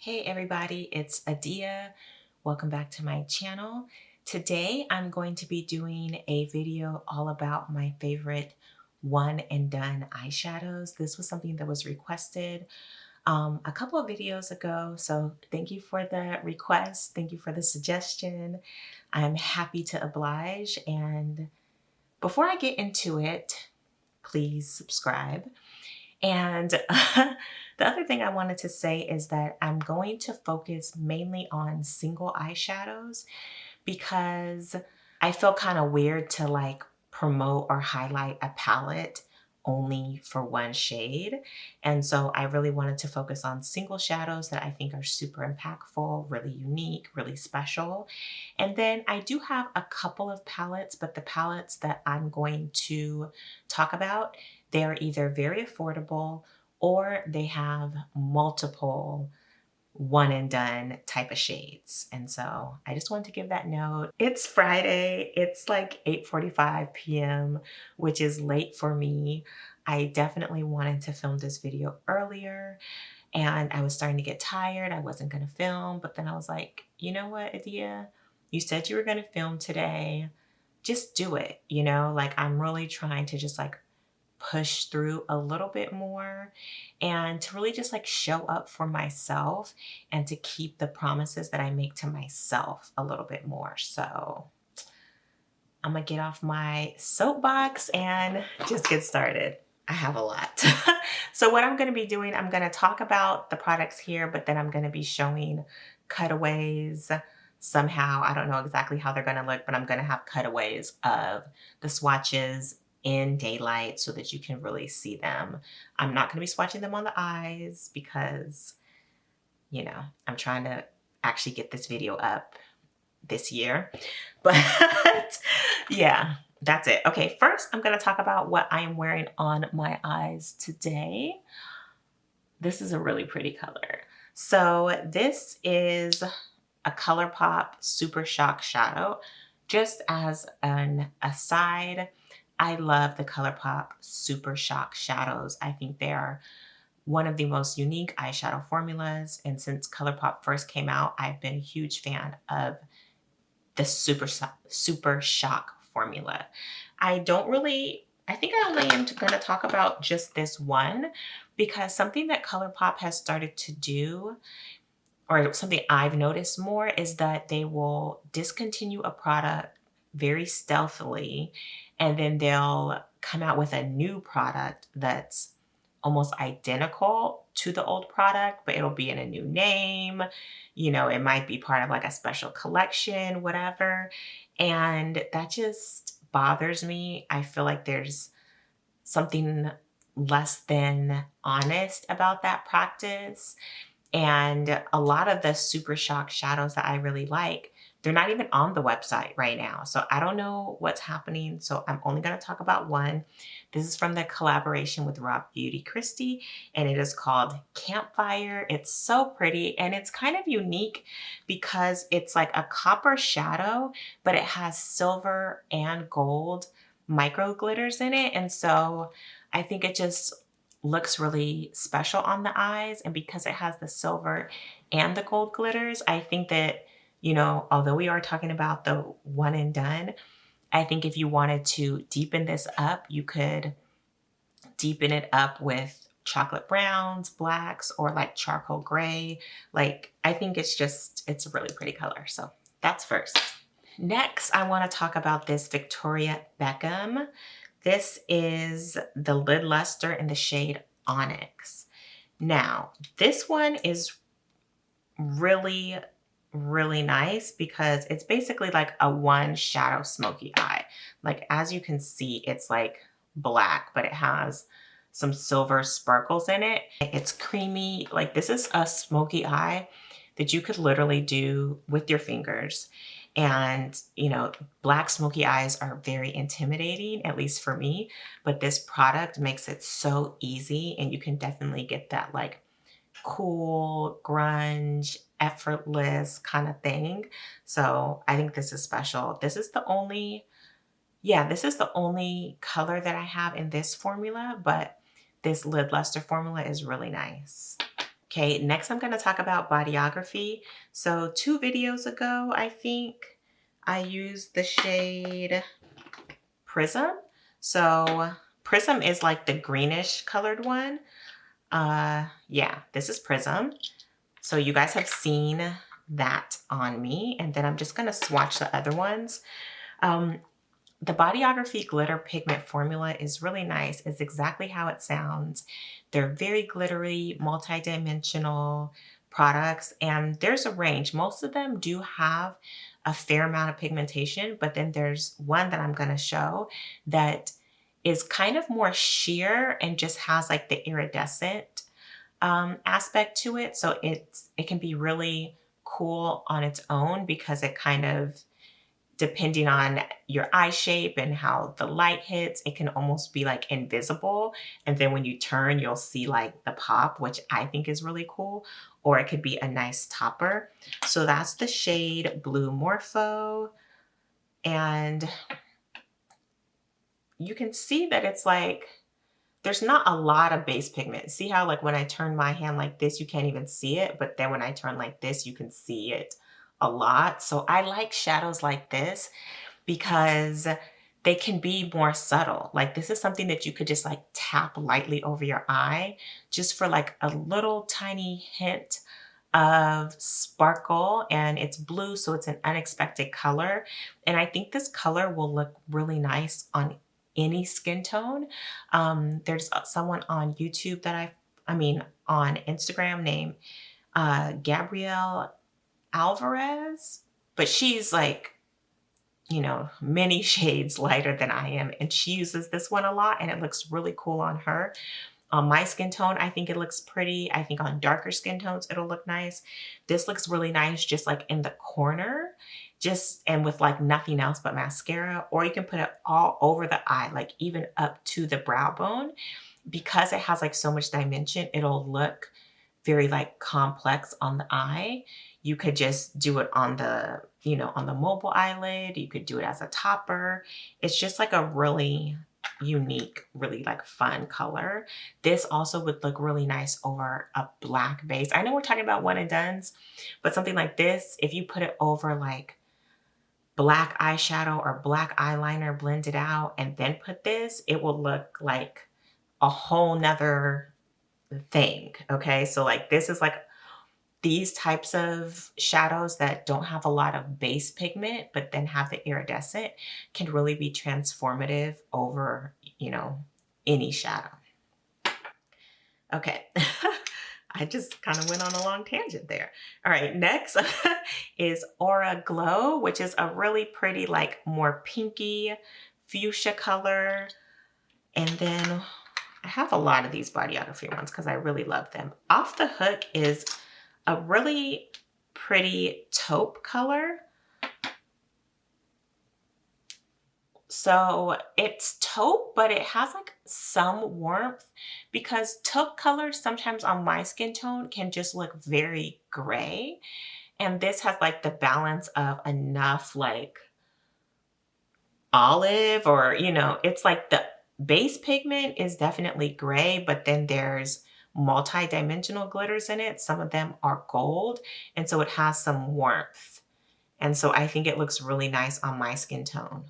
Hey everybody, it's ADIA. Welcome back to my channel. Today I'm going to be doing a video all about my favorite one and done eyeshadows. This was something that was requested a couple of videos ago, so thank you for the request. Thank you for the suggestion. I'm happy to oblige, and before I get into it, please subscribe. And the other thing I wanted to say is that I'm going to focus mainly on single eyeshadows because I feel kind of weird to like promote or highlight a palette only for one shade. And so I really wanted to focus on single shadows that I think are super impactful, really unique, really special. And then I do have a couple of palettes, but the palettes that I'm going to talk about, they're either very affordable or they have multiple one and done type of shades. And so I just wanted to give that note. It's Friday. It's like 8:45 p.m., which is late for me. I definitely wanted to film this video earlier and I was starting to get tired. I wasn't going to film, but then I was like, you know what, Adia? You said you were going to film today. Just do it. Like I'm really trying to just like push through a little bit more and to really just like show up for myself and to keep the promises that I make to myself a little bit more. So I'm gonna get off my soapbox and just get started. I have a lot. So what I'm gonna be doing, I'm gonna talk about the products here, but then I'm gonna be showing cutaways somehow. I don't know exactly how they're gonna look, but I'm gonna have cutaways of the swatches in daylight so that you can really see them. I'm not gonna be swatching them on the eyes because, I'm trying to actually get this video up this year. But yeah, that's it. Okay, first I'm going to talk about what I am wearing on my eyes today. This is a really pretty color. So this is a ColourPop Super Shock Shadow. Just as an aside, I love the ColourPop Super Shock Shadows. I think they are one of the most unique eyeshadow formulas. And since ColourPop first came out, I've been a huge fan of the Super Shock formula. I think I only am going to talk about just this one because something that ColourPop has started to do, or something I've noticed more, is that they will discontinue a product very stealthily and then they'll come out with a new product that's almost identical to the old product, but it'll be in a new name. It might be part of like a special collection, whatever. And that just bothers me. I feel like there's something less than honest about that practice. And a lot of the Super Shock shadows that I really like, they're not even on the website right now. So I don't know what's happening. So I'm only going to talk about one. This is from the collaboration with RawBeautyKristi, and it is called Campfire. It's so pretty and it's kind of unique because it's like a copper shadow, but it has silver and gold micro glitters in it. And so I think it just looks really special on the eyes. And because it has the silver and the gold glitters, I think that, although we are talking about the one and done, I think if you wanted to deepen this up, you could deepen it up with chocolate browns, blacks, or like charcoal gray. Like, I think it's a really pretty color. So that's first. Next, I want to talk about this Victoria Beckham. This is the lid luster in the shade Onyx. Now, this one is really, really nice because it's basically like a one shadow smoky eye. Like, as you can see, it's like black, but it has some silver sparkles in it. It's creamy. Like, this is a smoky eye that you could literally do with your fingers. And, black smoky eyes are very intimidating, at least for me, but this product makes it so easy, and you can definitely get that like cool, grunge, effortless kind of thing. So I think this is special. This is the only color that I have in this formula, but this lid luster formula is really nice. Okay, next I'm going to talk about Bodyography. So 2 videos ago, I think I used the shade Prism. So Prism is like the greenish colored one. Yeah, this is Prism. So you guys have seen that on me. And then I'm just going to swatch the other ones. The Bodyography glitter pigment formula is really nice. It's exactly how it sounds. They're very glittery, multi-dimensional products, and there's a range. Most of them do have a fair amount of pigmentation, but then there's one that I'm going to show that is kind of more sheer and just has like the iridescent aspect to it. So it can be really cool on its own because it kind of, depending on your eye shape and how the light hits, it can almost be like invisible. And then when you turn, you'll see like the pop, which I think is really cool. Or it could be a nice topper. So that's the shade Blue Morpho. And you can see that it's like, there's not a lot of base pigment. See how like when I turn my hand like this, you can't even see it. But then when I turn like this, you can see it a lot. So I like shadows like this because they can be more subtle. Like this is something that you could just like tap lightly over your eye just for like a little tiny hint of sparkle, and it's blue, so it's an unexpected color. And I think this color will look really nice on any skin tone. There's someone on YouTube that on Instagram named Gabrielle Alvarez, but she's like, you know, many shades lighter than I am. And she uses this one a lot and it looks really cool on her. On my skin tone, I think it looks pretty. I think on darker skin tones, it'll look nice. This looks really nice just like in the corner, and with like nothing else but mascara, or you can put it all over the eye, like even up to the brow bone. Because it has like so much dimension, it'll look very like complex on the eye. You could just do it on the, you know, on the mobile eyelid. You could do it as a topper. It's just like a really unique, really like fun color. This also would look really nice over a black base. I know we're talking about one and dones, but something like this, if you put it over like black eyeshadow or black eyeliner, blend it out, and then put this, it will look like a whole nother thing. Okay, so like this is like these types of shadows that don't have a lot of base pigment, but then have the iridescent, can really be transformative over, you know, any shadow. Okay. I just kind of went on a long tangent there. All right, next is Aura Glow, which is a really pretty, like more pinky fuchsia color. And then I have a lot of these Bodyography ones because I really love them. Off the Hook is a really pretty taupe color. So it's taupe, but it has like some warmth, because taupe colors sometimes on my skin tone can just look very gray. And this has like the balance of enough like olive, or, you know, it's like the base pigment is definitely gray, but then there's multi-dimensional glitters in it. Some of them are gold, and so it has some warmth. And so I think it looks really nice on my skin tone.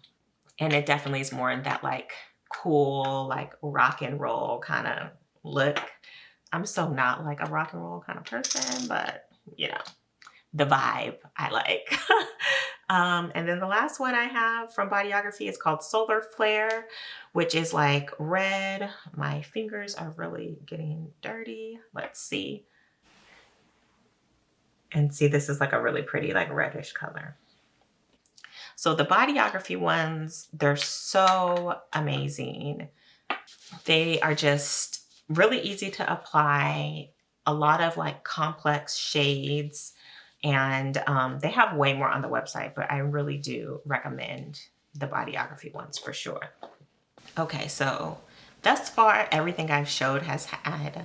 And it definitely is more in that like cool, like rock and roll kind of look. I'm so not like a rock and roll kind of person, but you know, the vibe I like. And then the last one I have from Bodyography is called Solar Flare, which is like red. My fingers are really getting dirty. Let's see. And see, this is like a really pretty like reddish color. So the Bodyography ones, they're so amazing. They are just really easy to apply, a lot of like complex shades, and they have way more on the website, but I really do recommend the Bodyography ones for sure. Okay, so thus far, everything I've showed has had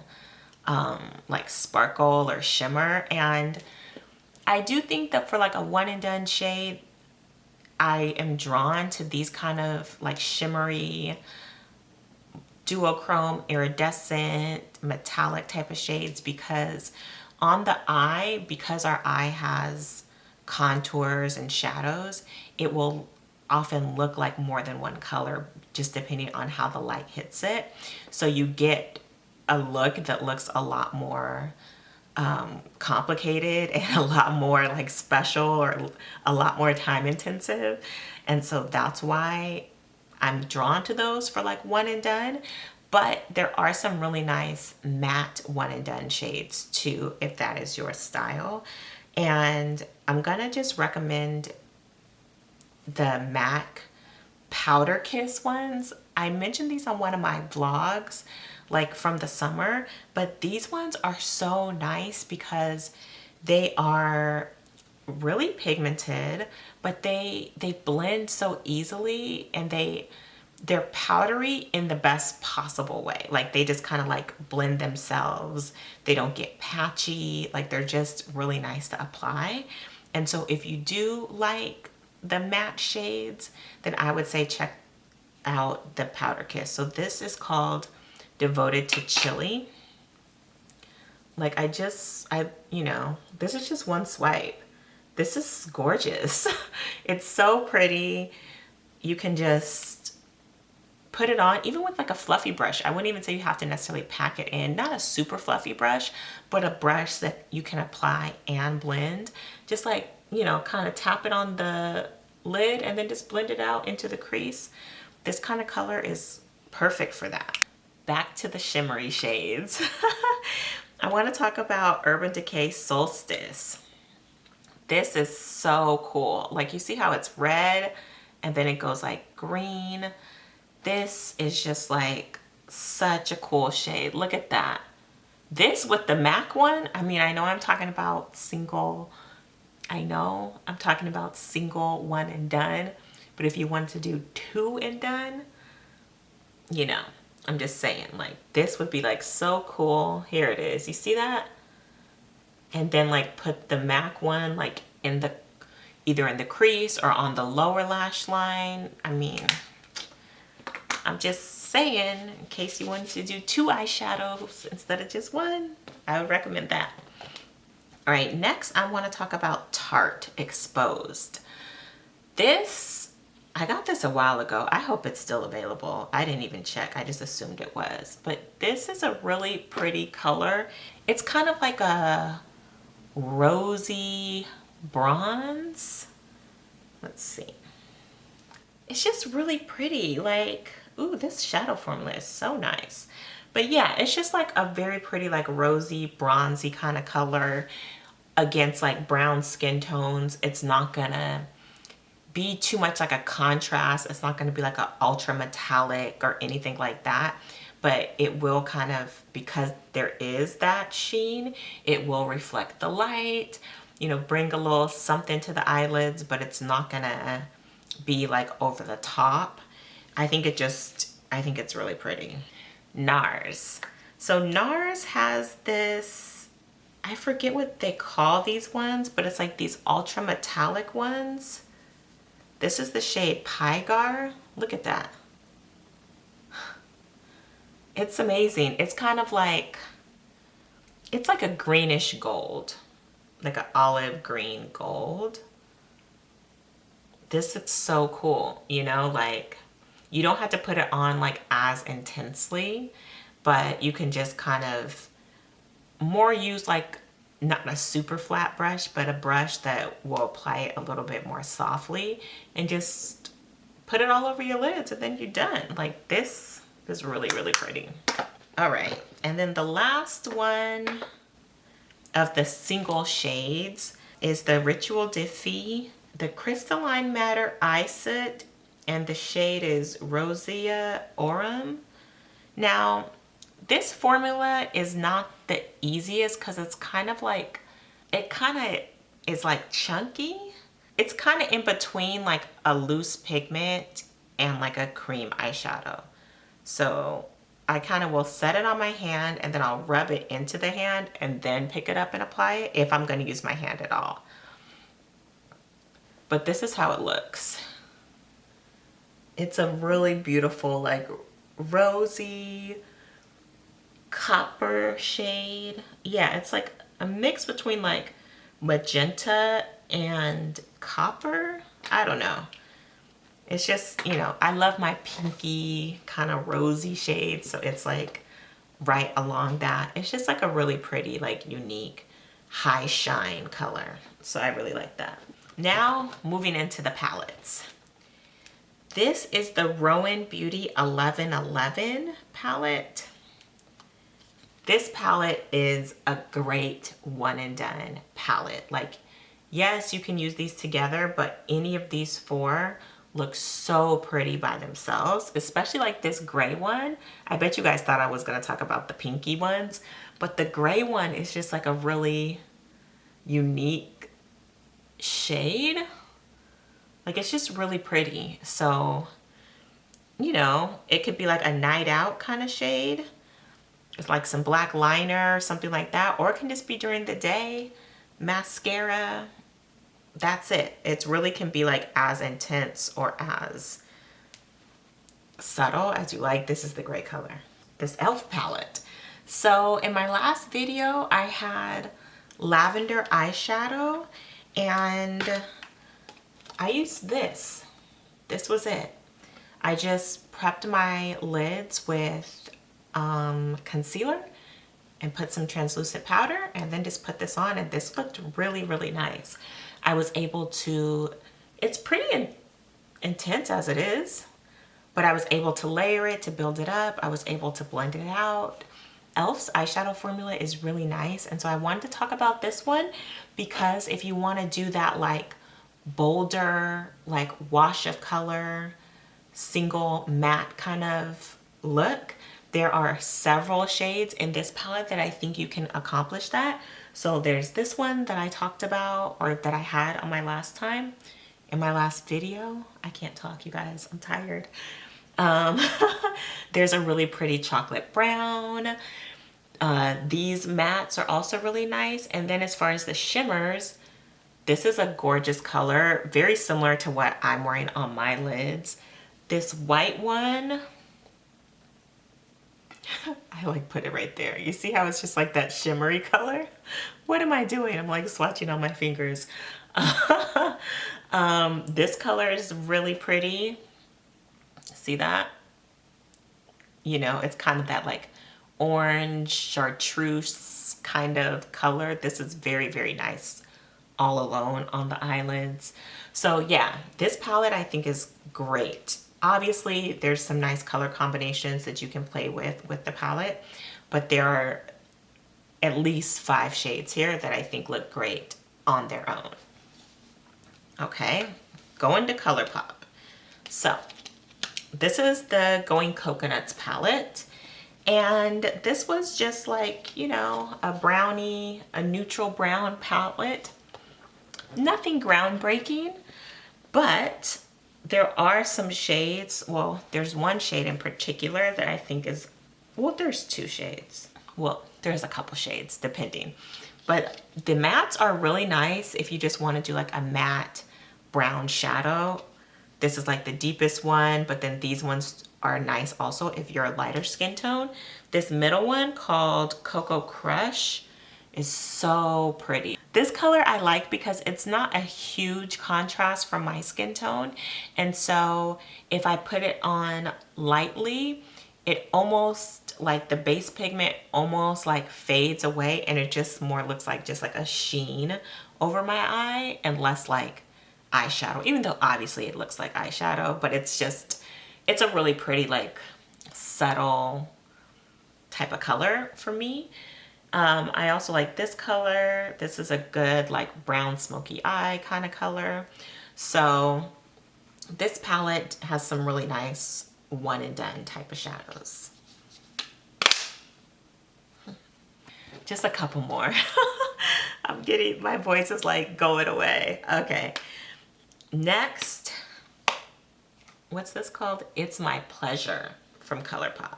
like sparkle or shimmer, and I do think that for like a one and done shade, I am drawn to these kind of like shimmery, duochrome, iridescent, metallic type of shades, because on the eye, because our eye has contours and shadows, it will often look like more than one color just depending on how the light hits it. So you get a look that looks a lot more complicated and a lot more like special, or a lot more time intensive. And so that's why I'm drawn to those for like one and done. But there are some really nice matte one and done shades too, if that is your style. And I'm gonna just recommend the MAC Powder Kiss ones. I mentioned these on one of my vlogs, like from the summer, but these ones are so nice because they are really pigmented, but they blend so easily, and they're powdery in the best possible way. Like they just kind of like blend themselves. They don't get patchy. Like they're just really nice to apply. And so if you do like the matte shades, then I would say check out the Powder Kiss. So this is called Devoted to Chili. Like you know, this is just one swipe. This is gorgeous. It's so pretty. You can just put it on even with like a fluffy brush. I wouldn't even say you have to necessarily pack it in. Not a super fluffy brush, but a brush that you can apply and blend. Just like, you know, kind of tap it on the lid and then just blend it out into the crease. This kind of color is perfect for that. Back to the shimmery shades. I want to talk about Urban Decay Solstice. This is so cool. Like you see how it's red and then it goes like green. This is just like such a cool shade. Look at that. This with the MAC one, I mean, I know I'm talking about single one and done, but if you want to do two and done, you know, I'm just saying, like this would be like so cool. Here it is. You see that? And then like put the MAC one like in the, either in the crease or on the lower lash line. I mean, I'm just saying, in case you wanted to do two eyeshadows instead of just one, I would recommend that. All right, next I want to talk about Tarte Exposed. This, I got this a while ago. I hope it's still available. I didn't even check. I just assumed it was. But this is a really pretty color. It's kind of like a rosy bronze. Let's see. It's just really pretty. Like, ooh, this shadow formula is so nice. But yeah, it's just like a very pretty, like rosy, bronzy kind of color against like brown skin tones. It's not gonna be too much like a contrast. It's not gonna be like an ultra metallic or anything like that. But it will kind of, because there is that sheen, it will reflect the light, you know, bring a little something to the eyelids, but it's not gonna be like over the top. I think it's really pretty. NARS. So NARS has this, I forget what they call these ones, but it's like these ultra metallic ones. This is the shade Pygar. Look at that. It's amazing. It's kind of like, it's like a greenish gold, like an olive green gold. This is so cool, you know, like you don't have to put it on like as intensely, but you can just kind of more use like not a super flat brush, but a brush that will apply it a little bit more softly and just put it all over your lids, and then you're done. Like this is really, really pretty. All right, and then the last one of the single shades is the Rituel de Fille, the Crystalline Matter Eye Soot, and the shade is Rosea Aurum. Now, this formula is not the easiest because it's kind of like, it kind of is like chunky. It's kind of in between like a loose pigment and like a cream eyeshadow. So I kind of will set it on my hand and then I'll rub it into the hand and then pick it up and apply it if I'm going to use my hand at all. But this is how it looks. It's a really beautiful, like rosy copper shade. Yeah, it's like a mix between like magenta and copper. I don't know. It's just, you know, I love my pinky kind of rosy shade, so it's like right along that. It's just like a really pretty, like unique high shine color. So I really like that. Now moving into the palettes. This is the Rowan Beauty 1111 palette. This palette is a great one and done palette. Like, yes, you can use these together, but any of these four look so pretty by themselves, especially like this gray one. I bet you guys thought I was gonna talk about the pinky ones, but the gray one is just like a really unique shade. Like, it's just really pretty. So, you know, it could be like a night out kind of shade. It's like some black liner or something like that, or it can just be during the day. Mascara, that's it. It really can be like as intense or as subtle as you like. This is the gray color, this e.l.f. palette. So in my last video, I had lavender eyeshadow and I used this. This was it. I just prepped my lids with concealer and put some translucent powder and then just put this on, and this looked really, really nice. I was able to, it's pretty intense as it is, but I was able to layer it to build it up. I was able to blend it out. e.l.f.'s eyeshadow formula is really nice, and so I wanted to talk about this one because if you want to do that like bolder, like wash of color, single matte kind of look, there are several shades in this palette that I think you can accomplish that. So there's this one that I talked about, or that I had on my last time, in my last video. I can't talk, you guys, I'm tired. There's a really pretty chocolate brown. These mattes are also really nice. And then as far as the shimmers, this is a gorgeous color, very similar to what I'm wearing on my lids. This white one, I like put it right there. You see how it's just like that shimmery color? What am I doing? I'm like swatching on my fingers. This color is really pretty. See that? You know, it's kind of that like orange chartreuse kind of color. This is very, very nice all alone on the eyelids. So yeah, this palette I think is great. Obviously, there's some nice color combinations that you can play with the palette, but there are at least 5 shades here that I think look great on their own. Okay, going to ColourPop. So this is the Going Coconuts palette, and this was just like, you know, a brownie, a neutral brown palette. Nothing groundbreaking, but there are some shades. Well, there's one shade in particular that I think is, well, there's 2 shades. Well, there's a couple shades depending, but the mattes are really nice if you just want to do like a matte brown shadow. This is like the deepest one, but then these ones are nice also if you're a lighter skin tone. This middle one called Cocoa Crush is so pretty. This color I like because it's not a huge contrast from my skin tone. And so if I put it on lightly, it almost like the base pigment almost like fades away, and it just more looks like just like a sheen over my eye and less like eyeshadow, even though obviously it looks like eyeshadow, but it's just, it's a really pretty like subtle type of color for me. I also like this color. This is a good like brown smoky eye kind of color. So this palette has some really nice one and done type of shadows. Just a couple more. I'm getting, my voice is like going away. Okay. Next, what's this called? It's My Pleasure from ColourPop.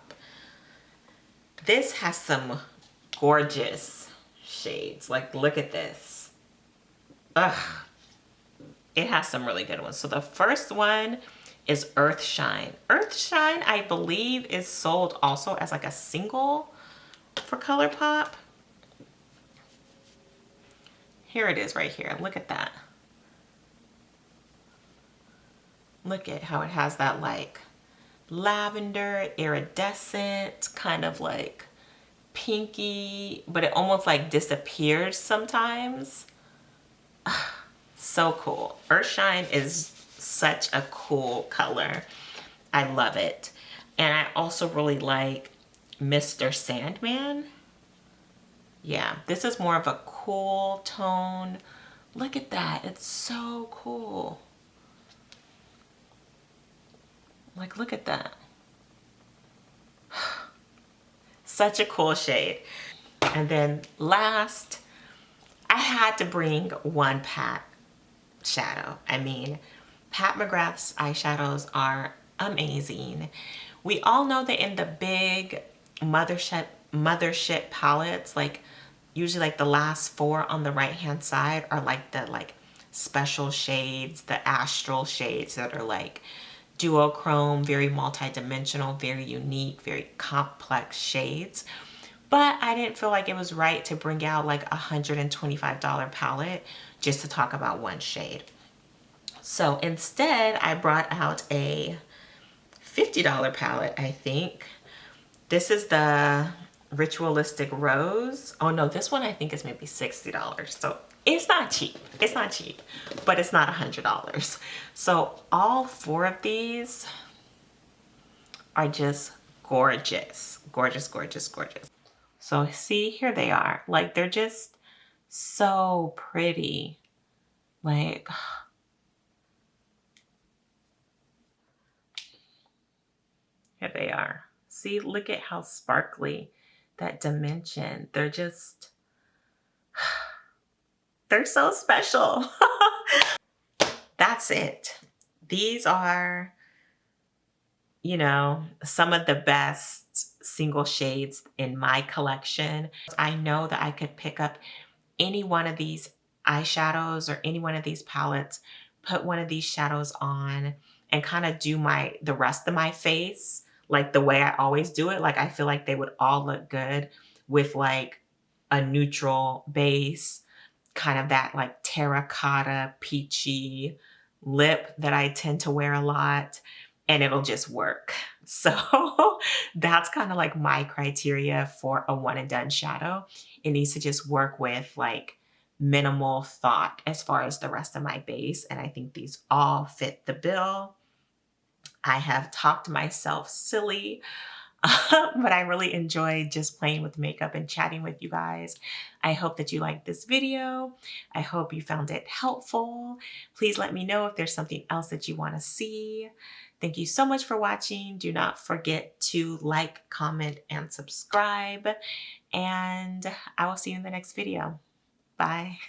This has some gorgeous shades. Like, look at this. Ugh. It has some really good ones. So the first one is Earth Shine. Earth Shine, I believe, is sold also as like a single for ColourPop. Here it is right here. Look at that. Look at how it has that like lavender, iridescent, kind of like pinky, but it almost like disappears sometimes. So cool. Earthshine is such a cool color. I love it. And I also really like Mr. Sandman. Yeah, this is more of a cool tone. Look at that. It's so cool. Like, look at that. Such a cool shade. And then last, I had to bring one Pat shadow. I mean, Pat McGrath's eyeshadows are amazing. We all know that in the big mothership palettes, like usually like the last 4 on the right hand side are like the special shades, the astral shades that are like duochrome, very multi-dimensional, very unique, very complex shades. But I didn't feel like it was right to bring out like a $125 palette just to talk about one shade. So instead, I brought out a $50 palette, I think. This is the Ritualistic Rose. Oh no, this one I think is maybe $60. So it's not cheap. It's not cheap, but it's not $100. So all 4 of these are just gorgeous. Gorgeous, gorgeous, gorgeous. So see, here they are. Like, they're just so pretty. Like, here they are. See, look at how sparkly that dimension. They're just, they're so special. That's it. These are, you know, some of the best single shades in my collection. I know that I could pick up any one of these eyeshadows or any one of these palettes, put one of these shadows on and kind of do the rest of my face like the way I always do it. Like, I feel like they would all look good with like a neutral base, kind of that like terracotta peachy lip that I tend to wear a lot, and it'll just work. So that's kind of like my criteria for a one and done shadow. It needs to just work with like minimal thought as far as the rest of my base. And I think these all fit the bill. I have talked myself silly, but I really enjoyed just playing with makeup and chatting with you guys. I hope that you liked this video. I hope you found it helpful. Please let me know if there's something else that you want to see. Thank you so much for watching. Do not forget to like, comment, and subscribe. And I will see you in the next video. Bye.